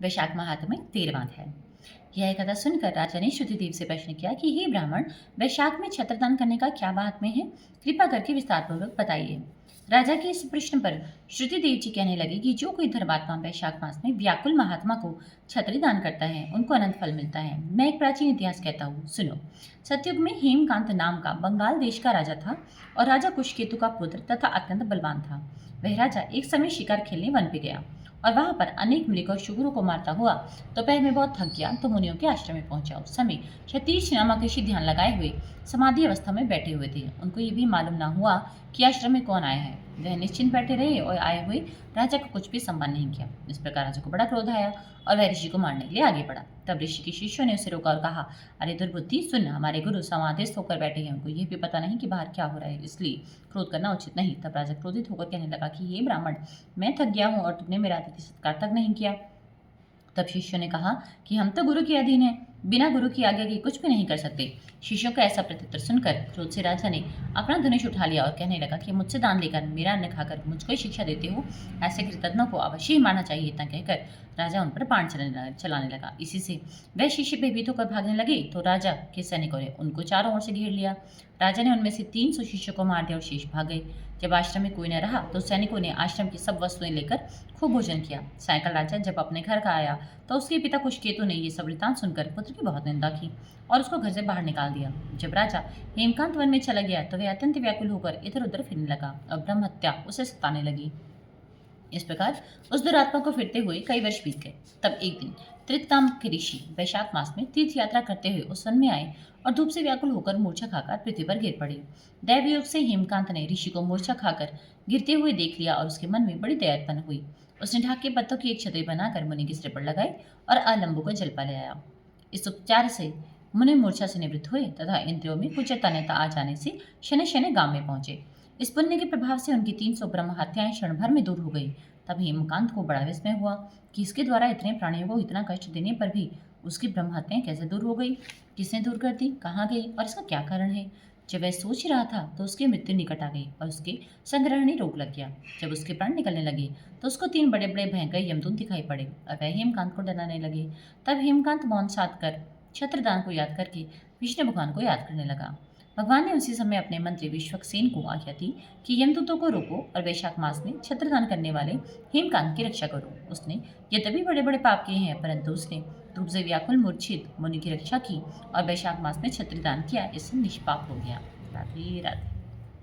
वैशाख माह में 13वां अध्याय। यह कथा सुनकर राजा ने श्रुतिदेव से प्रश्न किया कि हे ब्राह्मण, वैशाख में छत्रदान करने का क्या महात्म्य है? कृपा करके विस्तार पूर्वक बताइए। राजा के इस प्रश्न पर श्रुतिदेव जी कहने लगे कि जो कोई धर्मात्मा वैशाख मास में व्याकुल महात्मा को छत्री दान करता है उनको अनंत फल मिलता है। मैं एक प्राचीन इतिहास कहता हूँ, सुनो। सतयुग में हेमकांत नाम का बंगाल देश का राजा था और राजा कुशकेतु का पुत्र तथा अत्यंत बलवान था। वह राजा एक समय शिकार खेलने वन पे गया और वहां पर अनेक मृग और शुगरों को मारता हुआ दोपहर में बहुत थक गया तो मुनियों के आश्रम में पहुंचा। उस समय क्षतीश नामक ऋषि ध्यान लगाए हुए समाधि अवस्था में बैठे हुए थे। उनको ये भी मालूम न हुआ कि आश्रम में कौन आया है। वह निश्चिंत बैठे रहे और आए हुए राजा को कुछ भी सम्मान नहीं किया। इस प्रकार राजा को बड़ा क्रोध आया और वह ऋषि को मारने के लिए आगे बढ़ा। तब ऋषि के शिष्यों ने उसे रोका और कहा, अरे दुर्बुद्धि, सुन, हमारे गुरु समाधिस्थ होकर बैठे हैं, उनको यह भी पता नहीं कि बाहर क्या हो रहा है, इसलिए क्रोध करना उचित नहीं। तब राजा क्रोधित होकर कहने लगा कि हे ब्राह्मण, मैं थक गया हूँ और तुमने मेरा अतिथि सत्कार तक नहीं किया। तब शिष्यों ने कहा कि हम तो गुरु के अधीन हैं, बिना गुरु की आज्ञा के कुछ भी नहीं कर सकते। शिष्यों का ऐसा प्रत्युत्तर सुनकर क्रोध से राजा ने अपना धनुष उठा लिया और कहने लगा कि मुझसे दान लेकर मेरा अन्न खाकर मुझको शिक्षा देते हो, ऐसे कृतज्ञों को अवश्य ही मारना चाहिए। इतना कहकर राजा उन पर बाण चलाने लगा। इसी से वह शिष्य भयभीत होकर भागने लगे तो राजा के सैनिकों ने उनको चारों ओर से घेर लिया। राजा ने उनमें से 300 शिष्यों को मार दिया और शेष भाग गए। जब आश्रम में कोई न रहा तो सैनिकों ने आश्रम की सब वस्तुएं लेकर खूब भोजन किया। सायंकाल राजा जब अपने घर का आया तो उसके पिता कुशकेतु ने ये सब वृतांत सुनकर पुत्र की बहुत निंदा की और उसको घर से बाहर निकाल दिया। जब राजा हेमकांत वन में चला गया तो वह अत्यंत व्याकुल होकर इधर उधर फिरने लगा और ब्रह्म हत्या उसे सताने लगी। इस प्रकार उस दुरात्मा को फिरते हुए कई वर्ष बीत गए। तब एक दिन त्रिताम के ऋषि वैशाख मास में तीर्थ यात्रा करते हुए उस वन में आए और धूप से व्याकुल होकर मूर्छा खाकर पृथ्वी पर गिर पड़े। दैवयोग से हेमकांत ने ऋषि को मूर्छा खाकर गिरते हुए देख लिया और उसके मन में बड़ी दया उत्पन्न हुई। उसने ढाक के पत्तों की एक छतरी बनाकर मुनि के सिर पर लगाई और अलंबु को जल पा ले आया। इस उपचार से मुनि मूर्छा से निवृत्त हुए तथा इंद्रियों में कुछ तन्यता आ जाने से शनि शनि गांव में पहुंचे। इस पुण्य के प्रभाव से उनकी 300 ब्रह्म हत्याएं क्षण भर में दूर हो गई। तब हेमकांत को बड़ा विस्मय हुआ कि इसके द्वारा इतने प्राणियों को इतना कष्ट देने पर भी उसकी ब्रह्म हत्याएं कैसे दूर हो गई, किसने दूर कर दी, कहाँ गई और इसका क्या कारण है। जब वह सोच ही रहा था तो उसकी मृत्यु निकट आ गई और उसके संग्रहणी रोग लग गया। जब उसके प्राण निकलने लगे तो उसको 3 बड़े बड़े भयंकर यमदूत दिखाई पड़े और वह हेमकांत को डराने लगे। तब हेमकांत मौन साध कर छत्रदान को याद करके विष्णु भगवान को याद करने लगा। भगवान ने उसी समय अपने मंत्री विश्वक्सेन को आज्ञा दी कि यमदूतों को रोको और वैशाख मास में छत्रदान करने वाले हेमकांत की रक्षा करो। उसने यद्यपि बड़े बड़े पाप किए हैं परंतु उसने धूप से व्याकुल मूर्छित मुनि की रक्षा की और वैशाख मास में छत्रदान किया, इससे निष्पाप हो गया। राधे राधे।